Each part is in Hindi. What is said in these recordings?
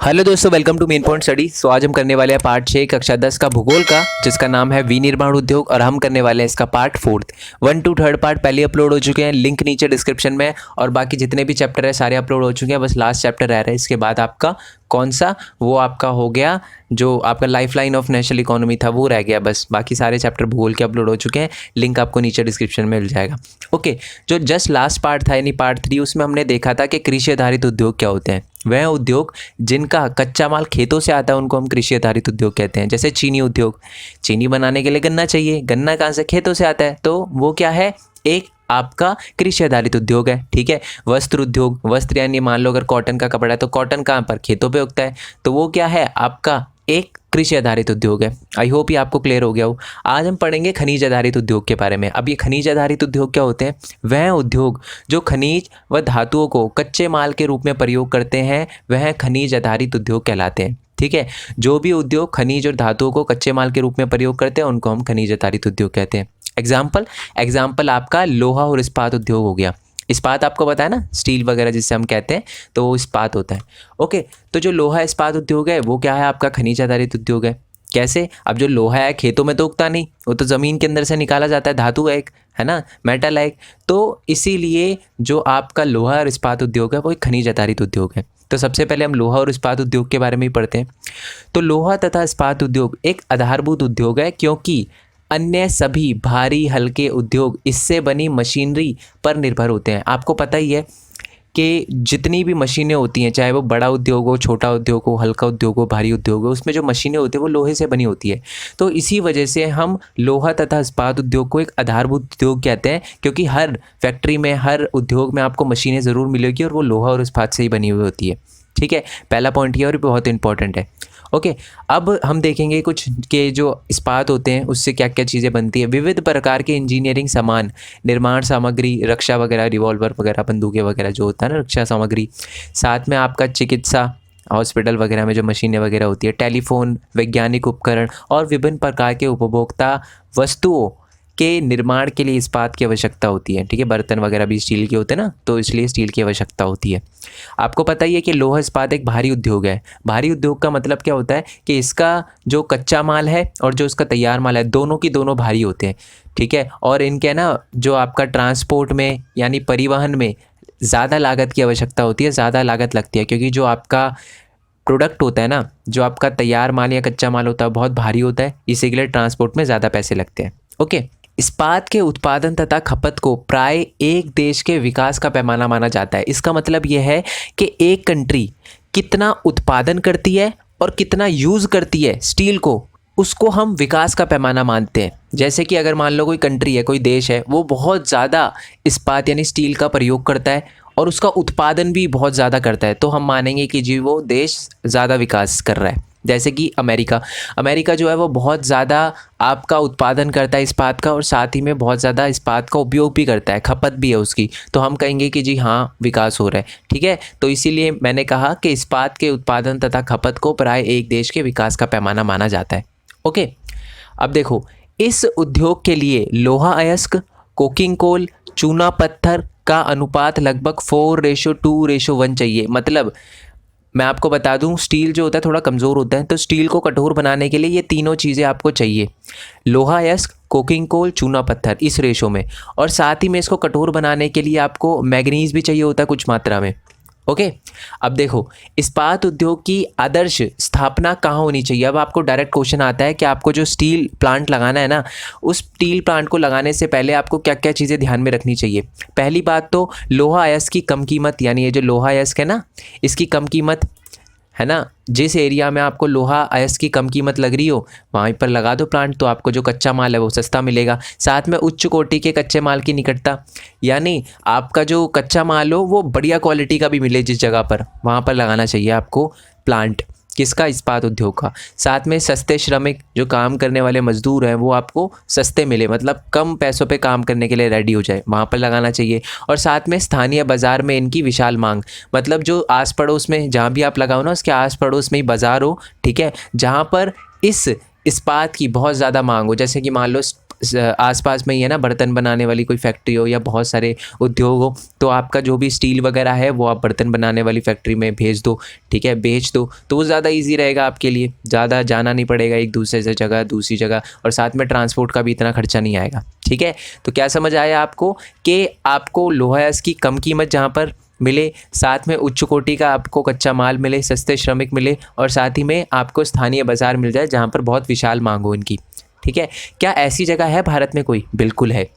हेलो दोस्तों, welcome to main point study. So आज हम करने वाले हैं पार्ट 6 कक्षा 10 का भूगोल का, जिसका नाम है विनिर्माण उद्योग, और हम करने वाले हैं इसका पार्ट 4। 1 to 3 पार्ट पहले अपलोड हो चुके हैं, लिंक नीचे डिस्क्रिप्शन में, और बाकी जितने भी चैप्टर है सारे अपलोड हो चुके हैं। बस लास्ट चैप्टर रह रहा है। इसके बाद आपका कौन सा, वो आपका हो गया जो आपका life line of national economy था, वो रह गया बस। बाकी सारे चैप्टर भूगोल के अपलोड हो चुके हैं, लिंक आपको नीचे डिस्क्रिप्शन में मिल जाएगा। ओके, जो जस्ट लास्ट पार्ट था यानी पार्ट 3, उसमें हमने देखा था कि कृषि आधारित उद्योग क्या होते हैं। वह उद्योग जिनका कच्चा माल खेतों से आता है उनको हम कृषि आधारित उद्योग कहते हैं। जैसे चीनी उद्योग, चीनी बनाने के लिए गन्ना चाहिए, गन्ना कहाँ से, खेतों से आता है, तो वो क्या है, एक आपका कृषि आधारित उद्योग है। ठीक है। वस्त्र उद्योग, वस्त्र यानी मान लो अगर कॉटन का कपड़ा है तो कॉटन कहाँ पर, खेतों पे उगता है, तो वो क्या है, आपका एक कृषि आधारित उद्योग है। आई होप ये आपको क्लियर हो गया हो। आज हम पढ़ेंगे खनिज आधारित उद्योग के बारे में। अब ये खनिज आधारित उद्योग क्या होते हैं? वह उद्योग जो खनिज व धातुओं को कच्चे माल के रूप में प्रयोग करते हैं, वह खनिज आधारित उद्योग कहलाते हैं। ठीक है। जो भी उद्योग खनिज और धातुओं को कच्चे माल के रूप में प्रयोग करते हैं उनको हम खनिज आधारित उद्योग कहते हैं। एग्जाम्पल आपका लोहा और इस्पात उद्योग हो गया। इस्पात आपको पता है ना, स्टील वगैरह जिससे हम कहते हैं, तो वो इस्पात होता है। ओके, तो जो लोहा इस्पात उद्योग है वो क्या है, आपका खनिज आधारित उद्योग है। कैसे? अब जो लोहा है खेतों में तो उगता नहीं, वो तो ज़मीन के अंदर से निकाला जाता है, धातु है एक, है ना, मेटल है एक, तो इसीलिए जो आपका लोहा और इस्पात उद्योग है वो एक खनिज आधारित उद्योग है। तो सबसे पहले हम लोहा और इस्पात उद्योग के बारे में ही पढ़ते हैं। तो लोहा तथा इस्पात उद्योग एक आधारभूत उद्योग है, क्योंकि अन्य सभी भारी हल्के उद्योग इससे बनी मशीनरी पर निर्भर होते हैं। आपको पता ही है कि जितनी भी मशीनें होती हैं, चाहे वो बड़ा उद्योग हो, छोटा उद्योग हो, हल्का उद्योग हो, भारी उद्योग हो, उसमें जो मशीनें होती हैं वो लोहे से बनी होती है। तो इसी वजह से हम लोहा तथा इस्पात उद्योग को एक आधारभूत उद्योग कहते हैं, क्योंकि हर फैक्ट्री में, हर उद्योग में आपको मशीनें ज़रूर मिलेगी और वो लोहा और इस्पात से ही बनी हुई होती है। ठीक है, पहला पॉइंट ये और बहुत इंपॉर्टेंट है। ओके, अब हम देखेंगे कुछ के जो इस्पात होते हैं उससे क्या क्या चीज़ें बनती है। विविध प्रकार के इंजीनियरिंग सामान, निर्माण सामग्री, रक्षा वगैरह, रिवॉल्वर वगैरह, बंदूकें वगैरह जो होता है ना, रक्षा सामग्री। साथ में आपका चिकित्सा, हॉस्पिटल वगैरह में जो मशीनें वगैरह होती है, टेलीफोन, वैज्ञानिक उपकरण और विभिन्न प्रकार के उपभोक्ता वस्तुओं के निर्माण के लिए इस्पात की आवश्यकता होती है। ठीक है, बर्तन वगैरह भी स्टील के होते हैं ना, तो इसलिए स्टील की आवश्यकता होती है। आपको पता ही है कि लोहा इस्पात एक भारी उद्योग है। भारी उद्योग का मतलब क्या होता है कि इसका जो कच्चा माल है और जो इसका तैयार माल है, दोनों की दोनों भारी होते हैं। ठीक है, और इनके ना जो आपका ट्रांसपोर्ट में यानी परिवहन में ज़्यादा लागत की आवश्यकता होती है, ज़्यादा लागत लगती है, क्योंकि जो आपका प्रोडक्ट होता है ना, जो आपका तैयार माल या कच्चा माल होता है बहुत भारी होता है, इसी के लिए ट्रांसपोर्ट में ज़्यादा पैसे लगते हैं। ओके, इस्पात के उत्पादन तथा खपत को प्राय एक देश के विकास का पैमाना माना जाता है। इसका मतलब यह है कि एक कंट्री कितना उत्पादन करती है और कितना यूज़ करती है स्टील को, उसको हम विकास का पैमाना मानते हैं। जैसे कि अगर मान लो कोई कंट्री है, कोई देश है, वो बहुत ज़्यादा इस्पात यानी स्टील का प्रयोग करता है और उसका उत्पादन भी बहुत ज़्यादा करता है, तो हम मानेंगे कि जी वो देश ज़्यादा विकास कर रहा है। जैसे कि अमेरिका जो है वो बहुत ज़्यादा आपका उत्पादन करता है इस्पात का, और साथ ही में बहुत ज़्यादा इस्पात का उपयोग भी करता है, खपत भी है उसकी, तो हम कहेंगे कि जी हाँ विकास हो रहा है। ठीक है, तो इसीलिए मैंने कहा कि इस्पात के उत्पादन तथा खपत को प्राय एक देश के विकास का पैमाना माना जाता है। ओके, अब देखो, इस उद्योग के लिए लोहा अयस्क, कोकिंग कोल, चूना पत्थर का अनुपात लगभग 4:2:1 चाहिए। मतलब मैं आपको बता दूं, स्टील जो होता है थोड़ा कमज़ोर होता है, तो स्टील को कठोर बनाने के लिए ये तीनों चीज़ें आपको चाहिए, लोहा अयस्क, कोकिंग कोल, चूना पत्थर, इस रेशो में। और साथ ही में इसको कठोर बनाने के लिए आपको मैग्नीज भी चाहिए होता है कुछ मात्रा में। ओके, अब देखो, इस्पात उद्योग की आदर्श स्थापना कहाँ होनी चाहिए। अब आपको डायरेक्ट क्वेश्चन आता है कि आपको जो स्टील प्लांट लगाना है ना, उस स्टील प्लांट को लगाने से पहले आपको क्या क्या चीज़ें ध्यान में रखनी चाहिए। पहली बात तो लोहा अयस्क की कम कीमत, यानी ये जो लोहा अयस्क है ना, इसकी कम कीमत है ना, जिस एरिया में आपको लोहा अयस्क की कम कीमत लग रही हो वहीं पर लगा दो प्लांट, तो आपको जो कच्चा माल है वो सस्ता मिलेगा। साथ में उच्च कोटि के कच्चे माल की निकटता, यानी आपका जो कच्चा माल हो वो बढ़िया क्वालिटी का भी मिले जिस जगह पर, वहाँ पर लगाना चाहिए आपको प्लांट। किसका? इस्पात उद्योग का। साथ में सस्ते श्रमिक, जो काम करने वाले मजदूर हैं वो आपको सस्ते मिले, मतलब कम पैसों पे काम करने के लिए रेडी हो जाए, वहाँ पर लगाना चाहिए। और साथ में स्थानीय बाज़ार में इनकी विशाल मांग, मतलब जो आस पड़ोस में जहाँ भी आप लगाओ ना, उसके आस पड़ोस में ही बाज़ार हो, ठीक है, जहाँ पर इस इस्पात की बहुत ज़्यादा मांग हो। जैसे कि मान लो आसपास में ही है ना, बर्तन बनाने वाली कोई फैक्ट्री हो या बहुत सारे उद्योग हो, तो आपका जो भी स्टील वगैरह है वो आप बर्तन बनाने वाली फैक्ट्री में भेज दो, ठीक है, बेच दो, तो वो ज़्यादा ईजी रहेगा आपके लिए, ज़्यादा जाना नहीं पड़ेगा एक दूसरे से जगह दूसरी जगह, और साथ में ट्रांसपोर्ट का भी इतना खर्चा नहीं आएगा, ठीक है। तो क्या समझ आया आपको कि आपको लोहा या इसकी कम कीमत जहाँ पर मिले, साथ में उच्च कोटि का आपको कच्चा माल मिले, सस्ते श्रमिक मिले, और साथ ही में आपको स्थानीय बाज़ार मिल जाए जहाँ पर बहुत विशाल मांग हो इनकी, ठीक है। क्या ऐसी जगह है भारत में कोई? बिल्कुल है।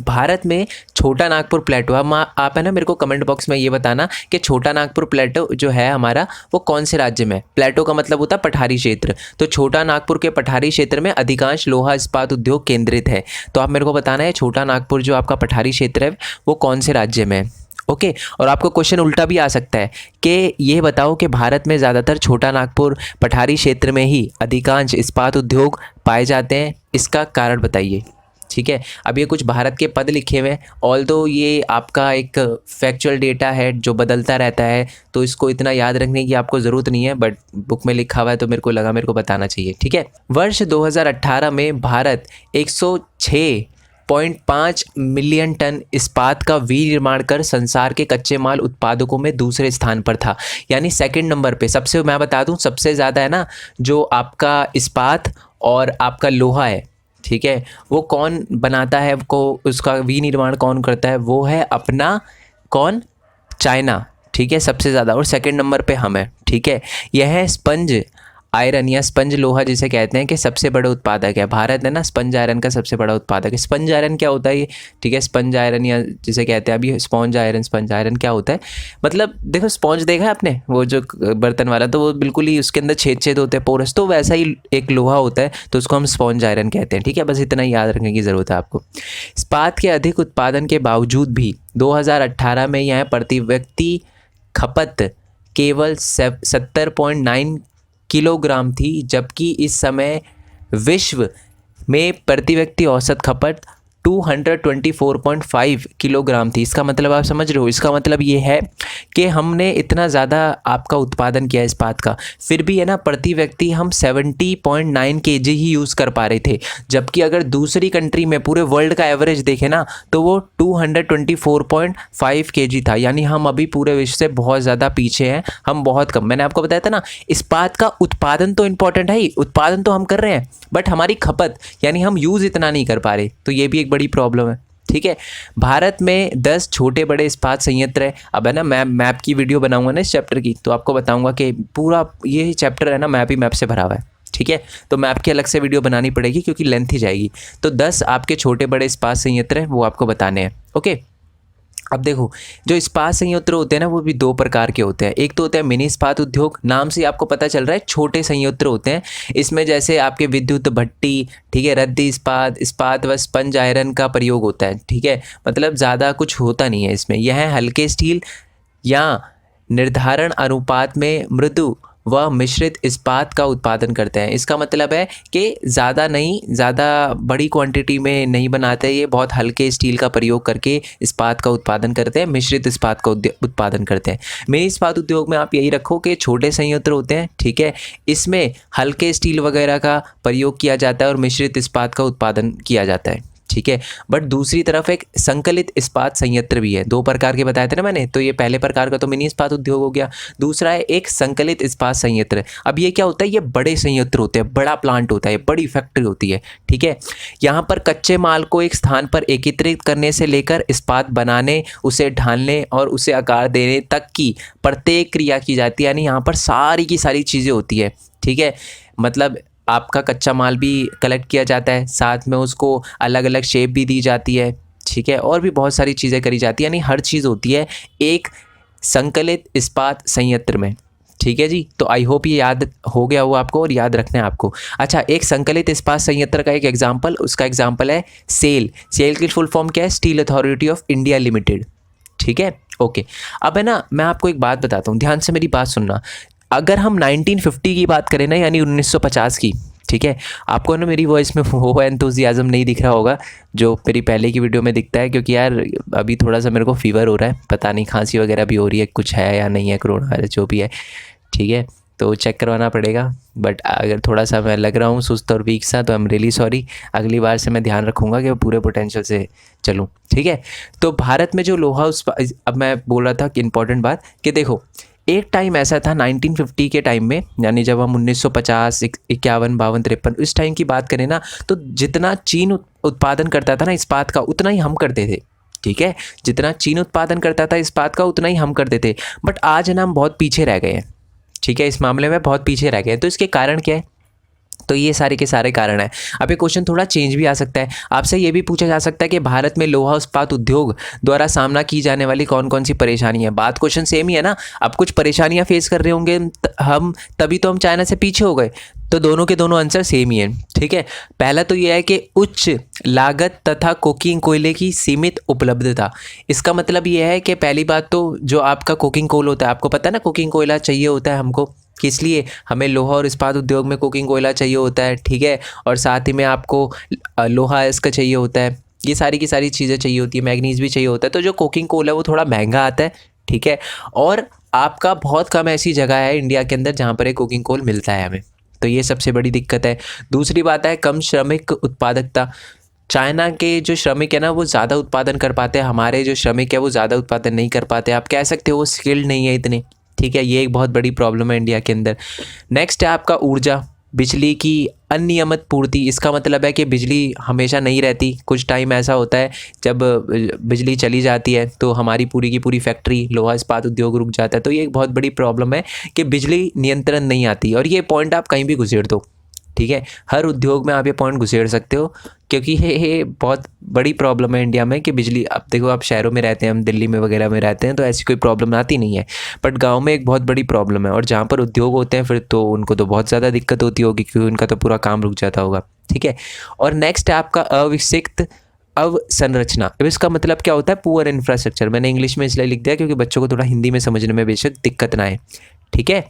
भारत में छोटा नागपुर प्लेटो, हम आप है ना मेरे को कमेंट बॉक्स में ये बताना कि छोटा नागपुर प्लेटो जो है हमारा वो कौन से राज्य में है। प्लेटो का मतलब होता है पठारी क्षेत्र, तो छोटा नागपुर के पठारी क्षेत्र में अधिकांश लोहा इस्पात उद्योग केंद्रित है। तो आप मेरे को बताना है छोटा नागपुर जो आपका पठारी क्षेत्र है वो कौन से राज्य में है, ओके। और आपको क्वेश्चन उल्टा भी आ सकता है कि ये बताओ कि भारत में ज़्यादातर छोटा नागपुर पठारी क्षेत्र में ही अधिकांश इस्पात उद्योग पाए जाते हैं, इसका कारण बताइए, ठीक है। अब ये कुछ भारत के पद लिखे हुए हैं, ऑल्दो ये आपका एक फैक्चुअल डेटा है जो बदलता रहता है, तो इसको इतना याद रखने की आपको ज़रूरत नहीं है, बट बुक में लिखा हुआ है तो मेरे को लगा मेरे को बताना चाहिए, ठीक है। वर्ष 2018 में भारत 106.5 मिलियन टन इस्पात का विनिर्माण कर संसार के कच्चे माल उत्पादकों में दूसरे स्थान पर था, यानी सेकंड नंबर पे। सबसे मैं बता दूं सबसे ज़्यादा है ना जो आपका इस्पात और आपका लोहा है, ठीक है, वो कौन बनाता है, को उसका विनिर्माण कौन करता है, वो है अपना कौन, चाइना, ठीक है, सबसे ज़्यादा, और सेकंड नंबर पे हम है, ठीक है। यह है स्पंज आयरन या स्पंज लोहा जिसे कहते हैं कि सबसे बड़े उत्पादक है। भारत है ना स्पंज आयरन का सबसे बड़ा उत्पादक है। स्पंज आयरन क्या होता है ये, ठीक है, स्पंज आयरन या जिसे कहते हैं अभी स्पॉन्ज आयरन, स्पंज आयरन क्या होता है, मतलब देखो स्पॉन्ज देखा है आपने वो जो बर्तन वाला, तो वो बिल्कुल ही उसके अंदर छेद छेद होते हैं पोरस, तो वैसा ही एक लोहा होता है, तो उसको हम स्पॉन्ज आयरन कहते हैं, ठीक है। बस इतना ही याद रखने की ज़रूरत है आपको। इस्पात के अधिक उत्पादन के बावजूद भी 2018 में यह प्रति व्यक्ति खपत केवल 70.9 किलोग्राम थी, जबकि इस समय विश्व में प्रति व्यक्ति औसत खपत 224.5 किलोग्राम थी। इसका मतलब आप समझ रहे हो, इसका मतलब ये है कि हमने इतना ज़्यादा आपका उत्पादन किया इस्पात का, फिर भी है ना प्रति व्यक्ति हम 70.9 kg ही यूज़ कर पा रहे थे, जबकि अगर दूसरी कंट्री में पूरे वर्ल्ड का एवरेज देखें ना तो वो 224.5 kg था, यानी हम अभी पूरे विश्व से बहुत ज़्यादा पीछे हैं, हम बहुत कम। मैंने आपको बताया था ना इस्पात का उत्पादन तो इम्पॉर्टेंट है ही, उत्पादन तो हम कर रहे हैं, बट हमारी खपत यानी हम यूज़ इतना नहीं कर पा रहे, तो ये भी एक बड़ी प्रॉब्लम है, ठीक है। भारत में 10 छोटे बड़े इस्पात संयंत्र है। अब है ना मैं मैप की वीडियो बनाऊंगा ना इस चैप्टर की, तो आपको बताऊंगा कि पूरा ये चैप्टर है ना मैप ही मैप से भरा हुआ है, ठीक है। तो मैप की अलग से वीडियो बनानी पड़ेगी क्योंकि लेंथ ही जाएगी। तो 10 आपके छोटे बड़े इस्पात संयंत्र हैं वो आपको बताने हैं, ओके। अब देखो जो इस्पात संयंत्र होते हैं ना वो भी दो प्रकार के होते हैं। एक तो होता है मिनी इस्पात उद्योग, नाम से आपको पता चल रहा है छोटे संयंत्र होते हैं। इसमें जैसे आपके विद्युत भट्टी, ठीक है, रद्दी इस्पात, इस्पात व स्पंज आयरन का प्रयोग होता है, ठीक है, मतलब ज़्यादा कुछ होता नहीं है इसमें। यह हल्के स्टील या निर्धारण अनुपात में मृदु व मिश्रित इस्पात का उत्पादन करते हैं। इसका मतलब है कि ज़्यादा नहीं, ज़्यादा बड़ी क्वांटिटी में नहीं बनाते, ये बहुत हल्के स्टील का प्रयोग करके इस्पात का उत्पादन करते हैं, मिश्रित इस्पात का उत्पादन करते हैं। मिनी इस्पात उद्योग में आप यही रखो कि छोटे संयंत्र होते हैं, ठीक है, इसमें हल्के स्टील वगैरह का प्रयोग किया जाता है और मिश्रित इस्पात का उत्पादन किया जाता है, ठीक है। बट दूसरी तरफ एक संकलित इस्पात संयंत्र भी है। दो प्रकार के बताए थे ना मैंने, तो ये पहले प्रकार का तो मिनी इस्पात उद्योग हो गया, दूसरा है एक संकलित इस्पात संयंत्र। अब ये क्या होता है, ये बड़े संयंत्र होते हैं, बड़ा प्लांट होता है, बड़ी फैक्ट्री होती है, ठीक है। यहाँ पर कच्चे माल को एक स्थान पर एकत्रित करने से लेकर इस्पात बनाने, उसे ढालने और उसे आकार देने तक की प्रत्येक क्रिया की जाती है, यानी यहाँ पर सारी की सारी चीज़ें होती है, ठीक है। मतलब आपका कच्चा माल भी कलेक्ट किया जाता है, साथ में उसको अलग अलग शेप भी दी जाती है, ठीक है, और भी बहुत सारी चीज़ें करी जाती है, यानी हर चीज़ होती है एक संकलित इस्पात संयंत्र में, ठीक है जी। तो आई होप ये याद हो गया हो आपको और याद रखना है आपको। अच्छा, एक संकलित इस्पात संयंत्र का एक एग्जाम्पल, उसका एग्जाम्पल है सेल। सेल की फुल फॉर्म क्या है, steel authority of India limited, ठीक है, ओके। अब है ना मैं आपको एक बात बताता हूँ, ध्यान से मेरी बात सुनना। अगर हम 1950 की बात करें ना, यानी 1950 की, ठीक है, आपको ना मेरी वॉइस में वो एंथुसियाज्म नहीं दिख रहा होगा जो मेरी पहले की वीडियो में दिखता है, क्योंकि यार अभी थोड़ा सा मेरे को फीवर हो रहा है, पता नहीं खांसी वगैरह भी हो रही है, कुछ है या नहीं है, कोरोना वायरस जो भी है, ठीक है। तो चेक करवाना पड़ेगा। बट अगर थोड़ा सा मैं लग रहा हूँ सुस्त और वीक सा, तो आई एम रियली सॉरी। अगली बार से मैं ध्यान रखूँगा कि मैं पूरे पोटेंशियल से चलूँ, ठीक है। तो भारत में जो लोहा अब मैं बोल रहा था कि इंपॉर्टेंट बात कि देखो, एक टाइम ऐसा था 1950 के टाइम में, यानी जब हम 1950, 51, 52, 53 इस टाइम की बात करें ना, तो जितना चीन उत्पादन करता था ना इस्पात का, उतना ही हम करते थे, ठीक है। जितना चीन उत्पादन करता था इस्पात का, उतना ही हम करते थे। बट आज ना हम बहुत पीछे रह गए हैं, ठीक है। इस मामले में बहुत पीछे रह गए हैं। तो इसके कारण क्या है? तो ये सारे के सारे कारण हैं। अब ये क्वेश्चन थोड़ा चेंज भी आ सकता है, आपसे ये भी पूछा जा सकता है कि भारत में लोहा इस्पात उद्योग द्वारा सामना की जाने वाली कौन कौन सी परेशानी है। बात क्वेश्चन सेम ही है ना। अब कुछ परेशानियां फेस कर रहे होंगे हम, तभी तो हम चाइना से पीछे हो गए। तो दोनों के दोनों आंसर सेम ही है, ठीक है। पहला तो ये है कि उच्च लागत तथा कोकिंग कोयले की सीमित उपलब्धता। इसका मतलब ये है कि पहली बात तो जो आपका कोकिंग कोल होता है, आपको पता है ना कोकिंग कोयला चाहिए होता है हमको, किस लिए? हमें लोहा और इस्पात उद्योग में कोकिंग कोयला चाहिए होता है, ठीक है। और साथ ही में आपको लोहा इसका चाहिए होता है, ये सारी की सारी चीज़ें चाहिए होती है, मैग्नीज भी चाहिए होता है। तो जो कोकिंग कोल है वो थोड़ा महंगा आता है, ठीक है। और आपका बहुत कम ऐसी जगह है इंडिया के अंदर जहाँ पर एक कोकिंग कोल मिलता है हमें, तो ये सबसे बड़ी दिक्कत है। दूसरी बात है कम श्रमिक उत्पादकता। चाइना के जो श्रमिक है ना वो ज़्यादा उत्पादन कर पाते हैं, हमारे जो श्रमिक है वो ज़्यादा उत्पादन नहीं कर पाते। आप कह सकते हो वो स्किल्ड नहीं है इतने, ठीक है। ये एक बहुत बड़ी प्रॉब्लम है इंडिया के अंदर। नेक्स्ट है आपका ऊर्जा, बिजली की अनियमित पूर्ति। इसका मतलब है कि बिजली हमेशा नहीं रहती, कुछ टाइम ऐसा होता है जब बिजली चली जाती है तो हमारी पूरी की पूरी फैक्ट्री लोहा इस्पात उद्योग रुक जाता है। तो ये एक बहुत बड़ी प्रॉब्लम है कि बिजली नियंत्रण नहीं आती। और ये पॉइंट आप कहीं भी घुसेड़ दो, ठीक है। हर उद्योग में आप ये पॉइंट घुसेड़ सकते हो, क्योंकि ये बहुत बड़ी प्रॉब्लम है इंडिया में कि बिजली, अब देखो आप शहरों में रहते हैं, हम दिल्ली में वगैरह में रहते हैं तो ऐसी कोई प्रॉब्लम आती नहीं है, बट गांव में एक बहुत बड़ी प्रॉब्लम है। और जहाँ पर उद्योग होते हैं फिर तो उनको तो बहुत ज़्यादा दिक्कत होती होगी, क्योंकि उनका तो पूरा काम रुक जाता होगा, ठीक है। और नेक्स्ट है आपका अविकसित अवसंरचना। अब इसका मतलब क्या होता है? Poor infrastructure. मैंने इंग्लिश में इसलिए लिख दिया क्योंकि बच्चों को थोड़ा हिंदी में समझने में बेशक दिक्कत ना आए, ठीक है।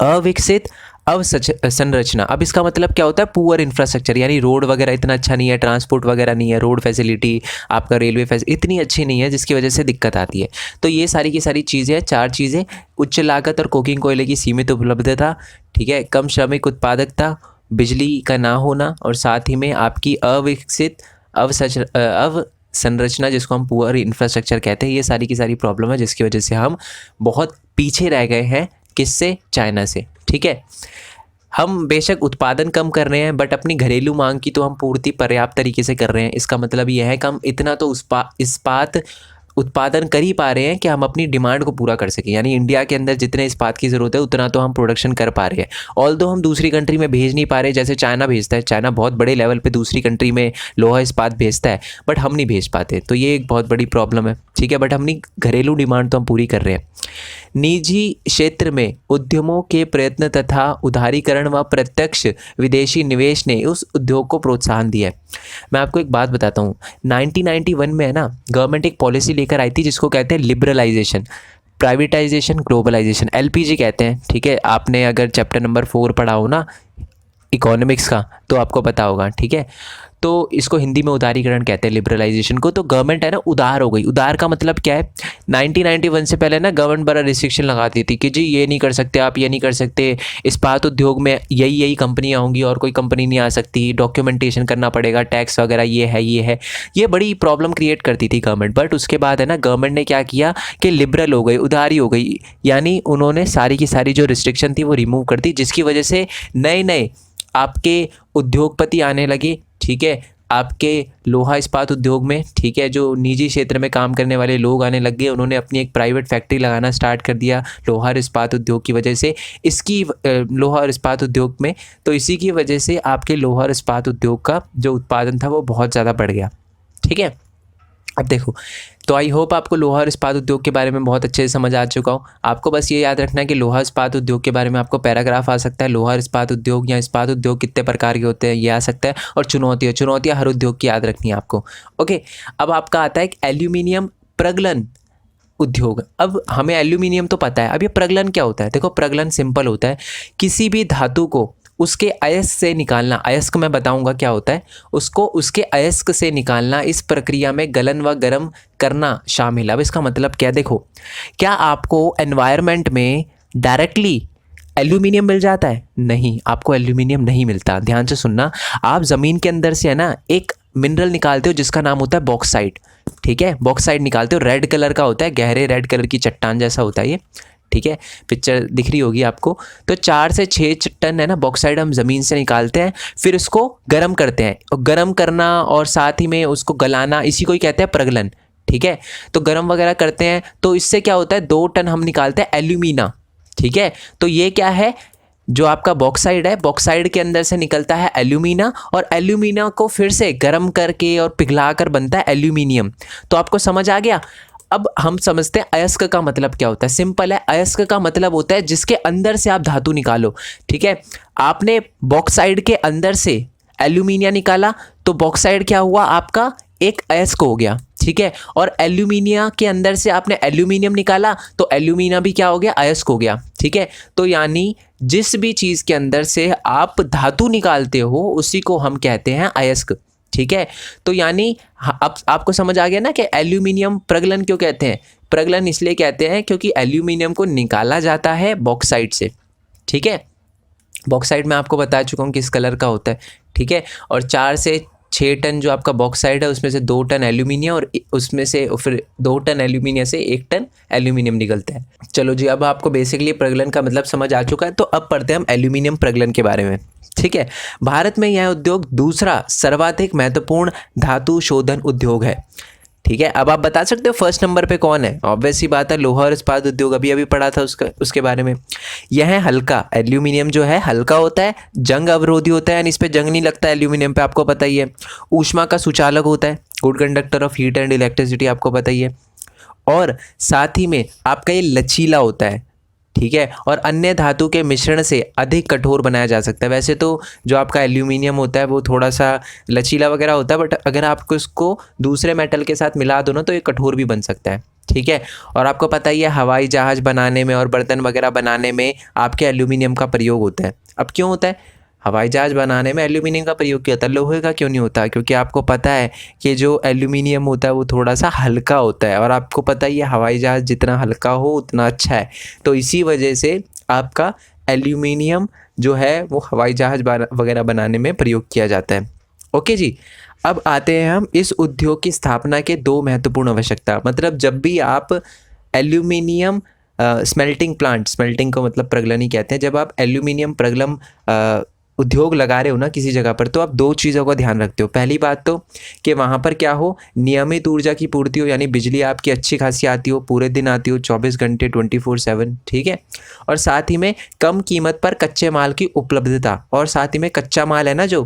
अविकसित अवसंरचना, अब इसका मतलब क्या होता है? पुअर इंफ्रास्ट्रक्चर, यानी रोड वगैरह इतना अच्छा नहीं है, ट्रांसपोर्ट वगैरह नहीं है, रोड फैसिलिटी, आपका रेलवे फैसिलिटी इतनी अच्छी नहीं है, जिसकी वजह से दिक्कत आती है। तो ये सारी की सारी चीज़ें, चार चीज़ें: उच्च लागत और कोकिंग कोयले की सीमित उपलब्धता, ठीक है, कम श्रमिक उत्पादकता, बिजली का ना होना, और साथ ही में आपकी अविकसित अवसंरचना जिसको हम पुअर इंफ्रास्ट्रक्चर कहते हैं। ये सारी की सारी प्रॉब्लम है जिसकी वजह से हम बहुत पीछे रह गए हैं, किससे? चाइना से, ठीक है। हम बेशक उत्पादन कम कर रहे हैं, बट अपनी घरेलू मांग की तो हम पूर्ति पर्याप्त तरीके से कर रहे हैं। इसका मतलब यह है कि हम इतना तो इस्पात उत्पादन कर ही पा रहे हैं कि हम अपनी डिमांड को पूरा कर सकें। यानी इंडिया के अंदर जितने इस्पात की ज़रूरत है उतना तो हम प्रोडक्शन कर पा रहे हैं। ऑल्दो हम दूसरी कंट्री में भेज नहीं पा रहे, जैसे चाइना भेजता है, चाइना बहुत बड़े लेवल पे दूसरी कंट्री में लोहा इस्पात भेजता है, बट हम नहीं भेज पाते। तो ये एक बहुत बड़ी प्रॉब्लम है, ठीक है। बट अपनी घरेलू डिमांड तो हम पूरी कर रहे हैं। निजी क्षेत्र में उद्यमों के प्रयत्न तथा उदारीकरण व प्रत्यक्ष विदेशी निवेश ने उस उद्योग को प्रोत्साहन दिया है। मैं आपको एक बात बताता हूँ, 1991 में है ना, गवर्नमेंट एक पॉलिसी लेकर आई थी जिसको कहते हैं लिबरलाइजेशन, प्राइवेटाइजेशन, ग्लोबलाइजेशन, एलपीजी कहते हैं, ठीक है। आपने अगर चैप्टर नंबर 4 पढ़ा हो ना इकोनॉमिक्स का तो आपको पता होगा, ठीक है। तो इसको हिंदी में उदारीकरण कहते हैं, लिबरलाइजेशन को। तो गवर्नमेंट है ना उदार हो गई। उदार का मतलब क्या है? 1991 से पहले ना गवर्नमेंट बड़ा रिस्ट्रिक्शन लगाती थी कि जी ये नहीं कर सकते आप, ये नहीं कर सकते, इस्पात उद्योग में यही कंपनियां होंगी और कोई कंपनी नहीं आ सकती, डॉक्यूमेंटेशन करना पड़ेगा, टैक्स वगैरह ये है। ये बड़ी प्रॉब्लम क्रिएट करती थी गवर्नमेंट। बट उसके बाद है ना गवर्नमेंट ने क्या किया कि लिबरल हो गई, उदारी हो गई, यानी उन्होंने सारी की सारी जो रिस्ट्रिक्शन थी वो रिमूव कर दी, जिसकी वजह से नए नए आपके उद्योगपति आने लगे, ठीक है, आपके लोहा इस्पात उद्योग में, ठीक है। जो निजी क्षेत्र में काम करने वाले लोग आने लग गए, उन्होंने अपनी एक प्राइवेट फैक्ट्री लगाना स्टार्ट कर दिया लोहा इस्पात उद्योग की वजह से। इसकी लोहा इस्पात उद्योग में, तो इसी की वजह से आपके लोहा इस्पात उद्योग का जो उत्पादन था वो बहुत ज़्यादा बढ़ गया, ठीक है। अब देखो, तो आई होप आपको लोहा और इस्पात उद्योग के बारे में बहुत अच्छे से समझ आ चुका हो। आपको बस ये याद रखना है कि लोहा इस्पात उद्योग के बारे में आपको पैराग्राफ आ सकता है, लोहा इस्पात उद्योग या इस्पात उद्योग कितने प्रकार के होते हैं ये आ सकता है, और चुनौतियाँ हर उद्योग की याद रखनी है आपको, ओके। अब आपका आता है एक एल्यूमिनियम प्रगलन उद्योग। अब हमें एल्यूमिनियम तो पता है, अब ये प्रगलन क्या होता है? देखो, प्रगलन सिंपल होता है, किसी भी धातु को उसके अयस्क से निकालना। अयस्क मैं बताऊंगा क्या होता है, उसको उसके अयस्क से निकालना, इस प्रक्रिया में गलन व गर्म करना शामिल है। अब इसका मतलब क्या? देखो, क्या आपको एनवायरनमेंट में डायरेक्टली एल्यूमिनियम मिल जाता है? नहीं, आपको एल्यूमिनियम नहीं मिलता। ध्यान से सुनना, आप ज़मीन के अंदर से है ना एक मिनरल निकालते हो जिसका नाम होता है बॉक्साइट। ठीक है, बॉक्साइट निकालते हो, रेड कलर का होता है, गहरे रेड कलर की चट्टान जैसा होता है ये। ठीक है, पिक्चर दिख रही होगी आपको। तो 4 से 6 टन है ना बॉक्साइट हम ज़मीन से निकालते हैं, फिर उसको गर्म करते हैं। और गर्म करना और साथ ही में उसको गलाना, इसी को ही कहते हैं प्रगलन। ठीक है, तो गर्म वगैरह करते हैं तो इससे क्या होता है, 2 टन हम निकालते हैं एल्यूमिना। ठीक है, तो ये क्या है, जो आपका बॉक्साइड है, बॉक्साइड के अंदर से निकलता है एल्यूमिना, और एल्यूमिना को फिर से गर्म करके और पिघला कर बनता है एल्यूमिनियम। तो आपको समझ आ गया। अब हम समझते हैं अयस्क का मतलब क्या होता है। सिंपल है, अयस्क का मतलब होता है जिसके अंदर से आप धातु निकालो। ठीक है, आपने बॉक्साइड के अंदर से एल्यूमिनिया निकाला तो बॉक्साइड क्या हुआ, आपका एक अयस्क हो गया। ठीक है, और एल्यूमिनिया के अंदर से आपने एल्यूमिनियम निकाला तो एल्यूमिना भी क्या हो गया, अयस्क हो गया। ठीक है, तो यानी जिस भी चीज़ के अंदर से आप धातु निकालते हो उसी को हम कहते हैं अयस्क। ठीक है, तो यानी अब आपको समझ आ गया ना कि एल्यूमिनियम प्रगलन क्यों कहते हैं। प्रगलन इसलिए कहते हैं क्योंकि एल्यूमिनियम को निकाला जाता है बॉक्साइट से। ठीक है, बॉक्साइट मैं आपको बता चुका हूँ किस कलर का होता है। ठीक है, और 4 से 6 टन जो आपका बॉक्साइड है उसमें से 2 टन एल्यूमिनियम, और उसमें से फिर 2 टन एल्यूमिनियम से 1 टन एल्यूमिनियम निकलता है। चलो जी, अब आपको बेसिकली प्रगलन का मतलब समझ आ चुका है, तो अब पढ़ते हैं हम एल्यूमिनियम प्रगलन के बारे में। ठीक है, भारत में यह उद्योग दूसरा सर्वाधिक महत्वपूर्ण धातु शोधन उद्योग है। ठीक है, अब आप बता सकते हो फर्स्ट नंबर पे कौन है। ऑब्वियस सी बात है, लोहा और इस्पात उद्योग, अभी अभी पढ़ा था उसके बारे में। यह है हल्का, एल्यूमिनियम जो है हल्का होता है, जंग अवरोधी होता है, यानी इस पे जंग नहीं लगता एल्यूमिनियम पे, आपको पता ही है। ऊष्मा का सुचालक होता है, good conductor of heat and electricity, आपको पता ही है। और साथ ही में आपका ये लचीला होता है। ठीक है, और अन्य धातु के मिश्रण से अधिक कठोर बनाया जा सकता है। वैसे तो जो आपका एल्यूमिनियम होता है वो थोड़ा सा लचीला वगैरह होता है, बट अगर आपको इसको दूसरे मेटल के साथ मिला दो ना तो ये कठोर भी बन सकता है। ठीक है, और आपको पता ही है हवाई जहाज़ बनाने में और बर्तन वगैरह बनाने में आपके एल्यूमिनियम का प्रयोग होता है। अब क्यों होता है, हवाई जहाज़ बनाने में एल्यूमिनियम का प्रयोग किया था, लोहे का क्यों नहीं होता, क्योंकि आपको पता है कि जो एल्यूमिनियम होता है वो थोड़ा सा हल्का होता है, और आपको पता ही है हवाई जहाज़ जितना हल्का हो उतना अच्छा है। तो इसी वजह से आपका एल्यूमिनियम जो है वो हवाई जहाज़ वगैरह बनाने में प्रयोग किया जाता है। ओके जी, अब आते हैं हम इस उद्योग की स्थापना के 2 महत्वपूर्ण आवश्यकता। मतलब जब भी आप एल्यूमिनियम स्मेल्टिंग प्लांट, स्मेल्टिंग को मतलब प्रगलन ही कहते हैं, जब आप एल्यूमिनियम प्रगलन उद्योग लगा रहे हो ना किसी जगह पर, तो आप 2 चीज़ों का ध्यान रखते हो। पहली बात तो कि वहाँ पर क्या हो, नियमित ऊर्जा की पूर्ति हो, यानी बिजली आपकी अच्छी खासी आती हो, पूरे दिन आती हो, 24 घंटे 24/7। ठीक है, और साथ ही में कम कीमत पर कच्चे माल की उपलब्धता, और साथ ही में कच्चा माल है ना, जो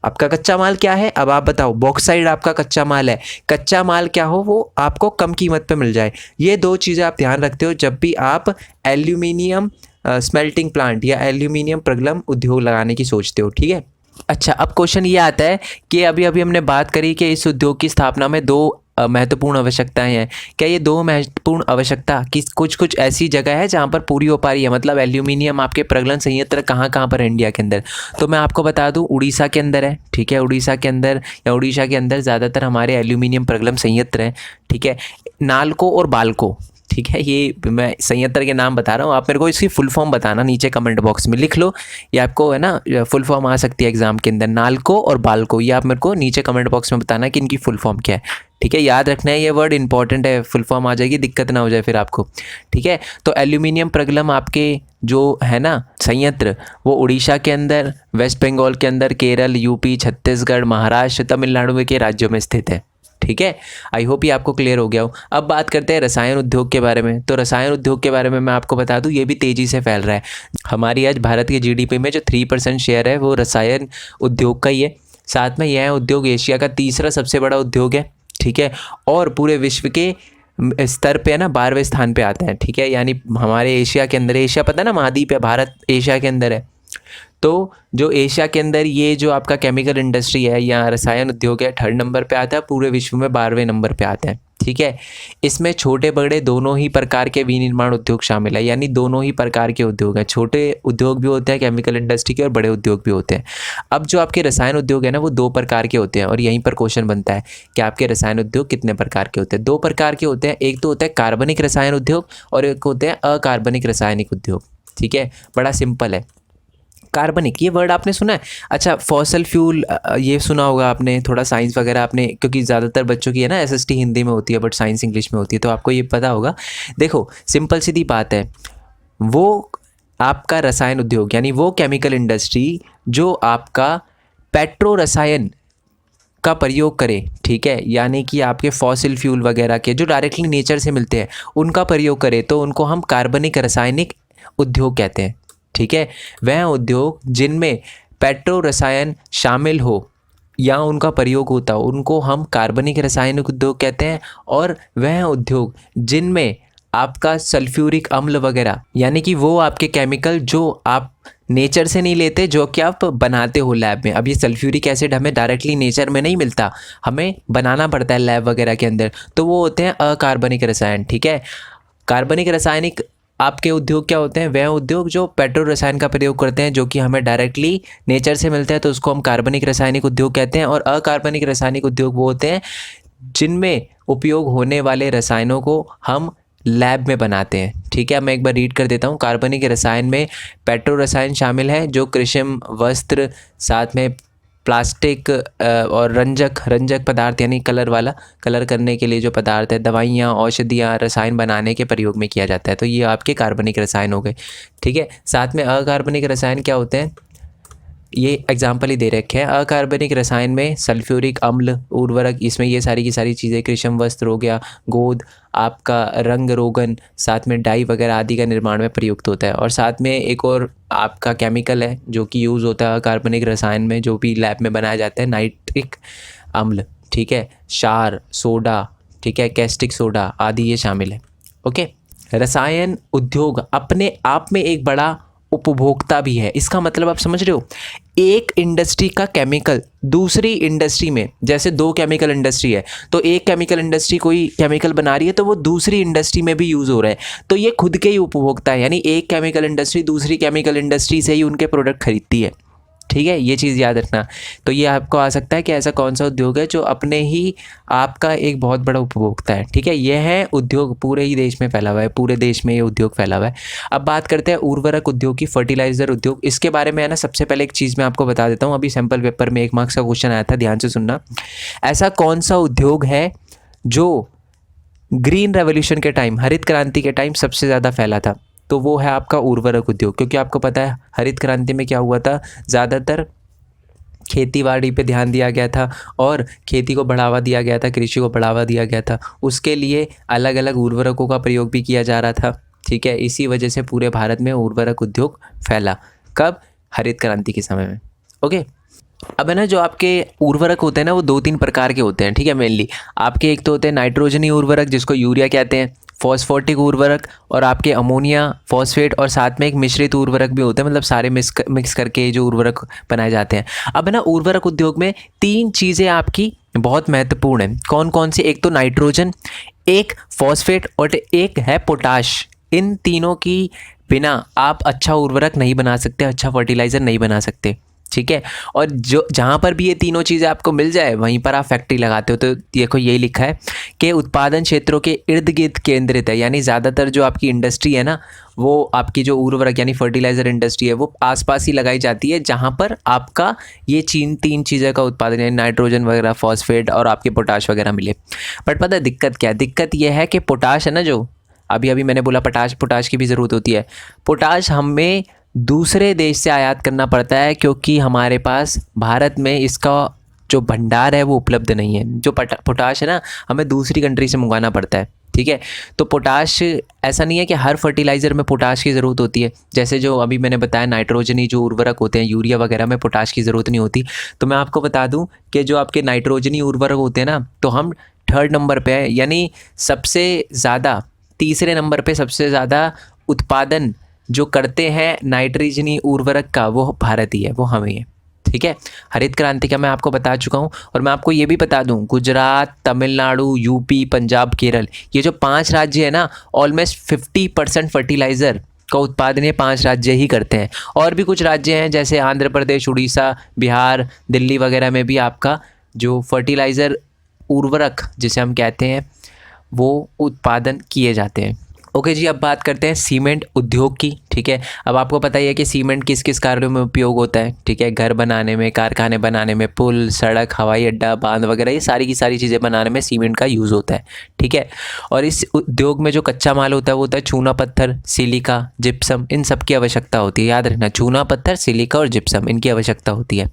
आपका कच्चा माल क्या है, अब आप बताओ। बॉक्साइड आपका कच्चा माल है, कच्चा माल क्या हो वो आपको कम कीमत पे मिल जाए। ये 2 चीज़ें आप ध्यान रखते हो जब भी आप एल्यूमिनियम स्मेल्टिंग प्लांट या एल्यूमिनियम प्रगलन उद्योग लगाने की सोचते हो। ठीक है, अच्छा, अब क्वेश्चन ये आता है कि अभी अभी हमने बात करी कि इस उद्योग की स्थापना में 2 महत्वपूर्ण आवश्यकताएं हैं। क्या ये 2 महत्वपूर्ण आवश्यकता कि कुछ ऐसी जगह है जहाँ पर पूरी हो पा रही है, मतलब एल्यूमिनियम आपके प्रगलन संयंत्र कहाँ कहाँ पर है इंडिया के अंदर। तो मैं आपको बता दूँ, उड़ीसा के अंदर है। ठीक है, उड़ीसा के अंदर या उड़ीसा के अंदर ज़्यादातर हमारे एल्यूमिनियम प्रगलन संयंत्र हैं। ठीक है, नालको और बाल्को। ठीक है, ये मैं संयंत्र के नाम बता रहा हूँ, आप मेरे को इसकी फुल फॉर्म बताना, नीचे कमेंट बॉक्स में लिख लो। ये आपको है ना फुल फॉर्म आ सकती है एग्जाम के अंदर, नालको और बाल्को, ये आप मेरे को नीचे कमेंट बॉक्स में बताना कि इनकी फुल फॉर्म क्या है। ठीक है, याद रखना है, ये वर्ड इंपॉर्टेंट है, फुल फॉर्म आ जाएगी दिक्कत ना हो जाए फिर आपको। ठीक है, तो एल्यूमिनियम प्रगलन आपके जो है ना संयंत्र, वो उड़ीसा के अंदर, वेस्ट बंगाल के अंदर, केरल, यूपी, छत्तीसगढ़, महाराष्ट्र, तमिलनाडु के राज्यों में स्थित है। ठीक है, आई होप ये आपको क्लियर हो गया हो। अब बात करते हैं रसायन उद्योग के बारे में। तो रसायन उद्योग के बारे में मैं आपको बता दूं, ये भी तेज़ी से फैल रहा है। हमारी आज भारत की जीडीपी में जो 3% शेयर है वो रसायन उद्योग का ही है। साथ में यह उद्योग एशिया का तीसरा सबसे बड़ा उद्योग है। ठीक है, और पूरे विश्व के स्तर पे है ना 12वें स्थान पे आता है। ठीक है, यानी हमारे एशिया के अंदर, एशिया पता है ना महाद्वीप है, भारत एशिया के अंदर है। तो जो एशिया के अंदर ये जो आपका केमिकल इंडस्ट्री है या रसायन उद्योग है, 3rd नंबर पे आता है, पूरे विश्व में 12वें नंबर पे आता है। ठीक है, इसमें छोटे बड़े दोनों ही प्रकार के विनिर्माण उद्योग शामिल है, यानी दोनों ही प्रकार के उद्योग हैं। छोटे उद्योग भी होते हैं केमिकल इंडस्ट्री के, और बड़े उद्योग भी होते हैं। अब जो आपके रसायन उद्योग है ना वो 2 प्रकार के होते हैं, और यहीं पर क्वेश्चन बनता है कि आपके रसायन उद्योग कितने प्रकार के होते हैं। 2 प्रकार के होते हैं, एक तो होता है कार्बनिक रसायन उद्योग और एक होते हैं अकार्बनिक रासायनिक उद्योग। ठीक है, बड़ा सिंपल है। कार्बनिक, ये वर्ड आपने सुना है? अच्छा, फॉसल फ्यूल ये सुना होगा आपने, थोड़ा साइंस वगैरह आपने, क्योंकि ज़्यादातर बच्चों की है ना एसएसटी हिंदी में होती है बट साइंस इंग्लिश में होती है, तो आपको ये पता होगा। देखो सिंपल सीधी बात है, वो आपका रसायन उद्योग यानी वो केमिकल इंडस्ट्री जो आपका पेट्रो रसायन का प्रयोग करे, ठीक है, यानी कि आपके फॉसिल फ्यूल वगैरह के जो डायरेक्टली नेचर से मिलते हैं उनका प्रयोग करे, तो उनको हम कार्बनिक रासायनिक उद्योग कहते हैं। ठीक है, वह उद्योग जिनमें पेट्रो रसायन शामिल हो या उनका प्रयोग होता हो उनको हम कार्बनिक रासायनिक उद्योग कहते हैं। और वह उद्योग जिनमें आपका सल्फ्यूरिक अम्ल वगैरह, यानी कि वो आपके केमिकल जो आप नेचर से नहीं लेते, जो कि आप बनाते हो लैब में। अब ये सल्फ्यूरिक एसिड हमें डायरेक्टली नेचर में नहीं मिलता, हमें बनाना पड़ता है लैब वगैरह के अंदर, तो वो होते हैं अकार्बनिक रसायन। ठीक है, कार्बनिक रासायनिक आपके उद्योग क्या होते हैं? वह उद्योग जो पेट्रो रसायन का प्रयोग करते हैं जो कि हमें डायरेक्टली नेचर से मिलता है, तो उसको हम कार्बनिक रासायनिक उद्योग कहते हैं। और अकार्बनिक रासायनिक उद्योग वो होते हैं जिनमें उपयोग होने वाले रसायनों को हम लैब में बनाते हैं। ठीक है, मैं एक बार रीड कर देता हूँ। कार्बनिक रसायन में पेट्रो रसायन शामिल है जो कृषिम, वस्त्र, साथ में प्लास्टिक और रंजक पदार्थ यानी कलर करने के लिए जो पदार्थ है, दवाइयाँ, औषधियाँ, रसायन बनाने के प्रयोग में किया जाता है। तो ये आपके कार्बनिक रसायन हो गए। ठीक है, साथ में अकार्बनिक रसायन क्या होते हैं, ये एग्जाम्पल ही दे रखे हैं। अकार्बनिक रसायन में सल्फ्यूरिक अम्ल, उर्वरक, इसमें ये सारी की सारी चीज़ें, कृषिम वस्त्र हो गया, गोंद, आपका रंग रोगन, साथ में डाई वगैरह आदि का निर्माण में प्रयुक्त होता है। और साथ में एक और आपका केमिकल है जो कि यूज़ होता है अकार्बनिक रसायन में, जो भी लैब में बनाया जाता है, नाइट्रिक अम्ल। ठीक है, क्षार, सोडा, ठीक है, कैस्टिक सोडा आदि ये शामिल है। ओके, रसायन उद्योग अपने आप में एक बड़ा उपभोक्ता भी है। इसका मतलब आप समझ रहे हो, एक इंडस्ट्री का केमिकल दूसरी इंडस्ट्री में, जैसे दो केमिकल इंडस्ट्री है तो एक केमिकल इंडस्ट्री कोई केमिकल बना रही है तो वो दूसरी इंडस्ट्री में भी यूज़ हो रहा है, तो ये खुद के ही उपभोक्ता है। यानी एक केमिकल इंडस्ट्री दूसरी केमिकल इंडस्ट्री से ही उनके प्रोडक्ट खरीदती है। ठीक है, ये चीज़ याद रखना। तो ये आपको आ सकता है कि ऐसा कौन सा उद्योग है जो अपने ही आपका एक बहुत बड़ा उपभोक्ता है। ठीक है, यह है उद्योग पूरे ही देश में फैला हुआ है, पूरे देश में ये उद्योग फैला हुआ है। अब बात करते हैं उर्वरक उद्योग की, फर्टिलाइज़र उद्योग। इसके बारे में है ना, सबसे पहले एक चीज़ मैं आपको बता देता हूँ। अभी सैम्पल पेपर में 1 मार्क्स का क्वेश्चन आया था, ध्यान से सुनना। ऐसा कौन सा उद्योग है जो ग्रीन रेवोल्यूशन के टाइम, हरित क्रांति के टाइम सबसे ज़्यादा फैला था? तो वो है आपका उर्वरक उद्योग। क्योंकि आपको पता है हरित क्रांति में क्या हुआ था, ज़्यादातर खेतीबाड़ी पे ध्यान दिया गया था और खेती को बढ़ावा दिया गया था, कृषि को बढ़ावा दिया गया था। उसके लिए अलग अलग उर्वरकों का प्रयोग भी किया जा रहा था। ठीक है, इसी वजह से पूरे भारत में उर्वरक उद्योग फैला। कब? हरित क्रांति के समय में। ओके, अब है ना, जो आपके उर्वरक होते हैं ना वो 2-3 प्रकार के होते हैं। ठीक है, मेनली आपके एक तो होते हैं नाइट्रोजनी उर्वरक जिसको यूरिया कहते हैं, फॉस्फोटिक उर्वरक, और आपके अमोनिया, फॉस्फेट, और साथ में एक मिश्रित उर्वरक भी होते हैं, मतलब सारे मिक्स करके जो उर्वरक बनाए जाते हैं। अब है ना, उर्वरक उद्योग में 3 चीज़ें आपकी बहुत महत्वपूर्ण हैं। कौन कौन सी? एक तो नाइट्रोजन, एक फॉस्फेट और एक है पोटाश। इन तीनों की बिना आप अच्छा उर्वरक नहीं बना सकते, अच्छा फर्टिलाइज़र नहीं बना सकते। ठीक है, और जो जहाँ पर भी ये तीनों चीज़ें आपको मिल जाए वहीं पर आप फैक्ट्री लगाते हो। तो देखो यही लिखा है कि उत्पादन क्षेत्रों के इर्द गिर्द केंद्रित है, यानी ज़्यादातर जो आपकी इंडस्ट्री है ना, वो आपकी जो उर्वरक यानी फर्टिलाइज़र इंडस्ट्री है वो आसपास ही लगाई जाती है जहाँ पर आपका ये 3 चीज़ें का उत्पादन यानी नाइट्रोजन वगैरह, फॉस्फेट और आपके पोटाश वगैरह मिले। बट पता है दिक्कत क्या है? दिक्कत ये है कि पोटाश है ना, जो अभी मैंने बोला पोटाश की भी ज़रूरत होती है। पोटाश हमें दूसरे देश से आयात करना पड़ता है क्योंकि हमारे पास भारत में इसका जो भंडार है वो उपलब्ध नहीं है। जो पोटाश है ना, हमें दूसरी कंट्री से मंगवाना पड़ता है। ठीक है, तो पोटाश, ऐसा नहीं है कि हर फर्टिलाइज़र में पोटाश की ज़रूरत होती है। जैसे जो अभी मैंने बताया नाइट्रोजनी जो उर्वरक होते हैं, यूरिया वगैरह में पोटाश की ज़रूरत नहीं होती। तो मैं आपको बता दूं कि जो आपके नाइट्रोजनी उर्वरक होते हैं ना, तो हम 3rd नंबर पे हैं, यानी सबसे ज़्यादा, तीसरे नंबर पे सबसे ज़्यादा उत्पादन जो करते हैं नाइट्रोजनी उर्वरक का वो भारत ही है, वो हम ही है। ठीक है, हरित क्रांति का मैं आपको बता चुका हूँ। और मैं आपको ये भी बता दूँ, गुजरात, तमिलनाडु, यूपी, पंजाब, केरल, ये जो 5 राज्य है ना, ऑलमोस्ट 50% फर्टिलाइज़र का उत्पादन ये 5 राज्य ही करते हैं। और भी कुछ राज्य हैं जैसे आंध्र प्रदेश, उड़ीसा, बिहार, दिल्ली वगैरह में भी आपका जो फर्टिलाइज़र उर्वरक जिसे हम कहते हैं वो उत्पादन किए जाते हैं। ओके जी, अब बात करते हैं सीमेंट उद्योग की। ठीक है, अब आपको पता ही है कि सीमेंट किस किस कार्यों में उपयोग होता है। ठीक है, घर बनाने में, कारखाने बनाने में, पुल, सड़क, हवाई अड्डा, बांध वगैरह, ये सारी की सारी चीज़ें बनाने में सीमेंट का यूज़ होता है। ठीक है, और इस उद्योग में जो कच्चा माल होता है वो होता है चूना पत्थर, सिलिका, जिप्सम, इन सब की आवश्यकता होती है। याद रखना, चूना पत्थर, सिलिका और जिप्सम, इनकी आवश्यकता होती है।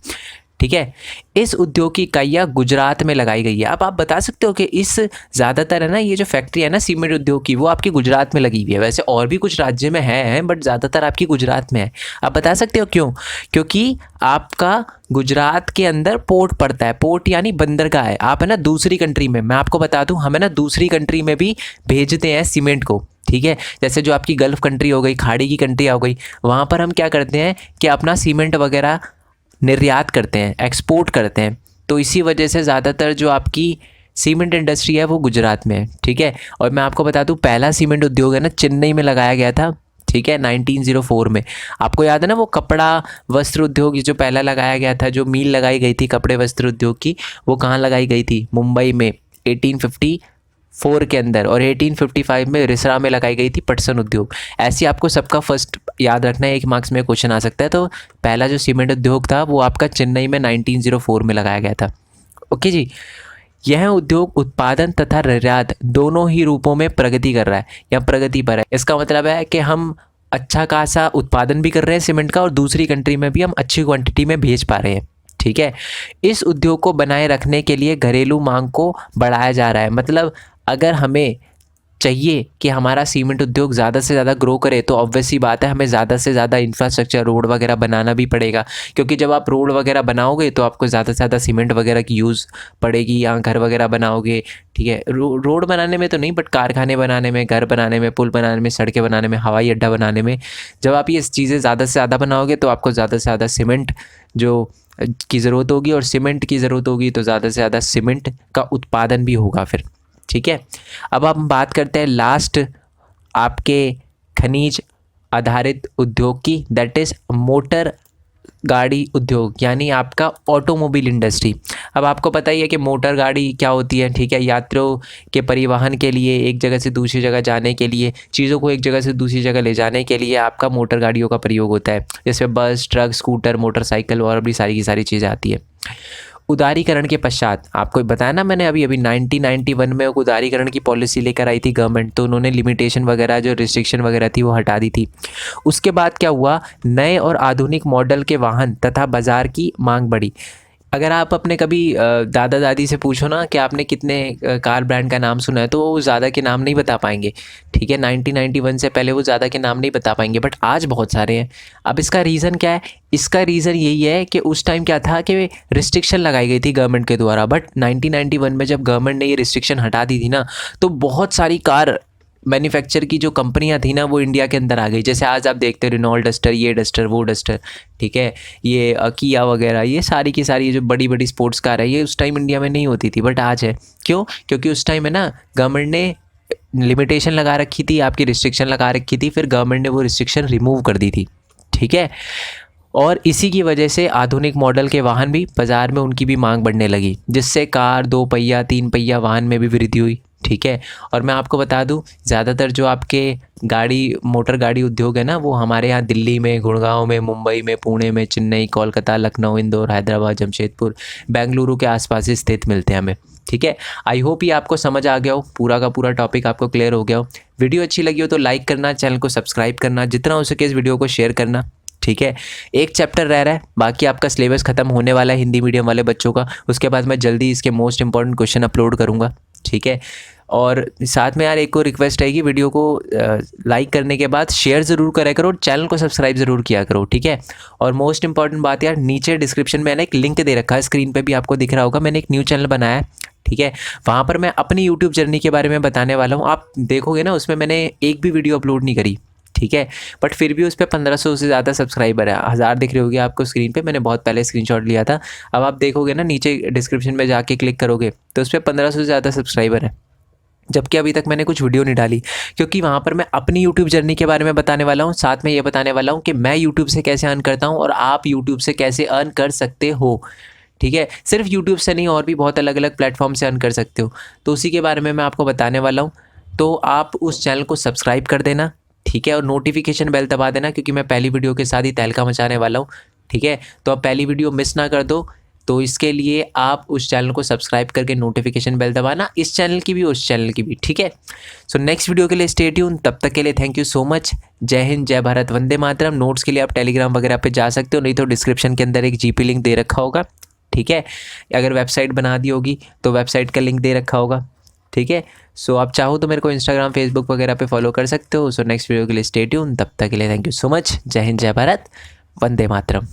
ठीक है, इस उद्योग की इकाइयाँ गुजरात में लगाई गई है। अब आप बता सकते हो कि इस ज़्यादातर है ना, ये जो फैक्ट्री है ना सीमेंट उद्योग की, वो आपकी गुजरात में लगी हुई है। वैसे और भी कुछ राज्य में है, बट ज़्यादातर आपकी गुजरात में है। आप बता सकते हो क्यों? क्योंकि आपका गुजरात के अंदर पोर्ट पड़ता है। पोर्ट यानी बंदरगाह है। आप है ना दूसरी कंट्री में, मैं आपको बता दूं, हम है ना दूसरी कंट्री में भी भेजते हैं सीमेंट को। ठीक है, जैसे जो आपकी गल्फ़ कंट्री हो गई, खाड़ी की कंट्री हो गई, वहाँ पर हम क्या करते हैं कि अपना सीमेंट वगैरह निर्यात करते हैं, एक्सपोर्ट करते हैं। तो इसी वजह से ज़्यादातर जो आपकी सीमेंट इंडस्ट्री है वो गुजरात में है। ठीक है, और मैं आपको बता दूं, पहला सीमेंट उद्योग है ना चेन्नई में लगाया गया था। ठीक है, 1904 में। आपको याद है ना वो कपड़ा वस्त्र उद्योग जो पहला लगाया गया था, जो मील लगाई गई थी कपड़े वस्त्र उद्योग की, वो कहाँ लगाई गई थी? मुंबई में 1854 के अंदर, और 1855 में रिसरा में लगाई गई थी पटसन उद्योग। ऐसे आपको सबका फर्स्ट याद रखना है, 1 मार्क्स में क्वेश्चन आ सकता है। तो पहला जो सीमेंट उद्योग था वो आपका चेन्नई में 1904 में लगाया गया था। ओके जी, यह उद्योग उत्पादन तथा निर्यात दोनों ही रूपों में प्रगति कर रहा है या प्रगति पर है। इसका मतलब है कि हम अच्छा खासा उत्पादन भी कर रहे हैं सीमेंट का, और दूसरी कंट्री में भी हम अच्छी क्वांटिटी में भेज पा रहे हैं। ठीक है, इस उद्योग को बनाए रखने के लिए घरेलू मांग को बढ़ाया जा रहा है। मतलब अगर हमें चाहिए कि हमारा सीमेंट उद्योग ज़्यादा से ज़्यादा ग्रो करे, तो ऑब्वियस सी बात है हमें ज़्यादा से ज़्यादा इंफ्रास्ट्रक्चर, रोड वगैरह बनाना भी पड़ेगा। क्योंकि जब आप रोड वगैरह बनाओगे तो आपको ज़्यादा से ज़्यादा सीमेंट वगैरह की यूज़ पड़ेगी। या घर वगैरह बनाओगे, ठीक है, रोड बनाने में तो नहीं, बट कारखाने बनाने में, घर बनाने में, पुल बनाने में, सड़कें बनाने में, हवाई अड्डा बनाने में, जब आप ये चीज़ें ज़्यादा से ज़्यादा बनाओगे तो आपको ज़्यादा से ज़्यादा सीमेंट जो की ज़रूरत होगी, और सीमेंट की ज़रूरत होगी तो ज़्यादा से ज़्यादा सीमेंट का उत्पादन भी होगा फिर। ठीक है, अब हम बात करते हैं लास्ट आपके खनिज आधारित उद्योग की, दैट इज़ मोटर गाड़ी उद्योग, यानी आपका ऑटोमोबाइल इंडस्ट्री। अब आपको पता ही है कि मोटर गाड़ी क्या होती है। ठीक है, यात्रियों के परिवहन के लिए, एक जगह से दूसरी जगह जाने के लिए, चीज़ों को एक जगह से दूसरी जगह ले जाने के लिए आपका मोटर गाड़ियों का प्रयोग होता है। जैसे बस, ट्रक, स्कूटर, मोटरसाइकिल और भी सारी की सारी चीज़ें आती है। उदारीकरण के पश्चात, आपको बताया ना मैंने अभी 1991 में उदारीकरण की पॉलिसी लेकर आई थी गवर्नमेंट, तो उन्होंने लिमिटेशन वगैरह, जो रिस्ट्रिक्शन वगैरह थी, वो हटा दी थी। उसके बाद क्या हुआ? नए और आधुनिक मॉडल के वाहन तथा बाजार की मांग बढ़ी। अगर आप अपने कभी दादा दादी से पूछो ना कि आपने कितने कार ब्रांड का नाम सुना है, तो वो ज़्यादा के नाम नहीं बता पाएंगे। ठीक है, 1991 से पहले वो ज़्यादा के नाम नहीं बता पाएंगे, बट आज बहुत सारे हैं। अब इसका रीज़न क्या है? इसका रीज़न यही है कि उस टाइम क्या था कि रिस्ट्रिक्शन लगाई गई थी गवर्नमेंट के द्वारा, बट 1991 में जब गवर्नमेंट ने ये रिस्ट्रिक्शन हटा दी थी ना, तो बहुत सारी कार मैन्युफैक्चर की जो कंपनियां थी ना, वो इंडिया के अंदर आ गई। जैसे आज आप देखते हैं रिनॉल्ट डस्टर, ये डस्टर, वो डस्टर, ठीक है, ये किया वगैरह, ये सारी की सारी जो बड़ी बड़ी स्पोर्ट्स कार है, ये उस टाइम इंडिया में नहीं होती थी, बट आज है। क्यों? क्योंकि उस टाइम है ना गवर्नमेंट ने लिमिटेशन लगा रखी थी, आपकी रिस्ट्रिक्शन लगा रखी थी, फिर गवर्नमेंट ने वो रिस्ट्रिक्शन रिमूव कर दी थी। ठीक है, और इसी की वजह से आधुनिक मॉडल के वाहन भी बाज़ार में उनकी भी मांग बढ़ने लगी, जिससे कार, 2 पहिया, 3 पहिया वाहन में भी वृद्धि हुई। ठीक है, और मैं आपको बता दूं, ज़्यादातर जो आपके गाड़ी, मोटर गाड़ी उद्योग है ना, वो हमारे यहाँ दिल्ली में, गुड़गांव में, मुंबई में, पुणे में, चेन्नई, कोलकाता, लखनऊ, इंदौर, हैदराबाद, जमशेदपुर, बेंगलुरु के आसपास ही स्थित मिलते हैं हमें। ठीक है, आई होप ये आपको समझ आ गया हो, पूरा का पूरा टॉपिक आपको क्लियर हो गया हो। वीडियो अच्छी लगी हो तो लाइक करना, चैनल को सब्सक्राइब करना, जितना हो सके इस वीडियो को शेयर करना। ठीक है, एक चैप्टर रह रहा है, बाकी आपका सिलेबस ख़त्म होने वाला है हिंदी मीडियम वाले बच्चों का। उसके बाद मैं जल्दी इसके मोस्ट इंपॉर्टेंट क्वेश्चन अपलोड करूँगा। ठीक है, और साथ में यार एक और रिक्वेस्ट है कि वीडियो को लाइक करने के बाद शेयर ज़रूर करा करो, चैनल को सब्सक्राइब ज़रूर किया करो। ठीक है, और मोस्ट इंपॉर्टेंट बात यार, नीचे डिस्क्रिप्शन में मैंने एक लिंक दे रखा है, स्क्रीन पे भी आपको दिख रहा होगा, मैंने एक न्यू चैनल बनाया है। ठीक है, वहाँ पर मैं अपनी यूट्यूब जर्नी के बारे में बताने वाला हूँ। आप देखोगे ना, उसमें मैंने एक भी वीडियो अपलोड नहीं करी। ठीक है, बट फिर भी उस पर 1500 से ज़्यादा सब्सक्राइबर है। 1000 दिख रहे होगे आपको स्क्रीन पे, मैंने बहुत पहले स्क्रीनशॉट लिया था। अब आप देखोगे ना, नीचे डिस्क्रिप्शन में जाके क्लिक करोगे तो उस पर 1500 से ज़्यादा सब्सक्राइबर है, जबकि अभी तक मैंने कुछ वीडियो नहीं डाली, क्योंकि वहाँ पर मैं अपनी यूट्यूब जर्नी के बारे में बताने वाला हूँ। साथ में ये बताने वाला हूँ कि मैं यूट्यूब से कैसे अर्न करता हूँ और आप यूट्यूब से कैसे अर्न कर सकते हो। ठीक है, सिर्फ यूट्यूब से नहीं, और भी बहुत अलग अलग प्लेटफॉर्म से अर्न कर सकते हो, तो उसी के बारे में मैं आपको बताने वाला हूँ। तो आप उस चैनल को सब्सक्राइब कर देना, ठीक है, और नोटिफिकेशन बेल दबा देना, क्योंकि मैं पहली वीडियो के साथ ही तहलका मचाने वाला हूँ, ठीक है। तो आप पहली वीडियो मिस ना कर दो, तो इसके लिए आप उस चैनल को सब्सक्राइब करके नोटिफिकेशन बेल दबाना, इस चैनल की भी उस चैनल की भी, ठीक है। सो नेक्स्ट वीडियो के लिए स्टे ट्यून, तब तक के लिए थैंक यू सो मच। जय हिंद, जय भारत, वंदे मातरम। नोट्स के लिए आप टेलीग्राम वगैरह पे जा सकते हो, नहीं तो डिस्क्रिप्शन के अंदर एक जीपी लिंक दे रखा होगा, ठीक है। अगर वेबसाइट बना दी होगी तो वेबसाइट का लिंक दे रखा होगा, ठीक है। सो आप चाहो तो मेरे को इंस्टाग्राम फेसबुक वगैरह पे फॉलो कर सकते हो। सो नेक्स्ट वीडियो के लिए स्टे ट्यून, तब तक के लिए थैंक यू सो मच। जय हिंद, जय भारत, वंदे मातरम।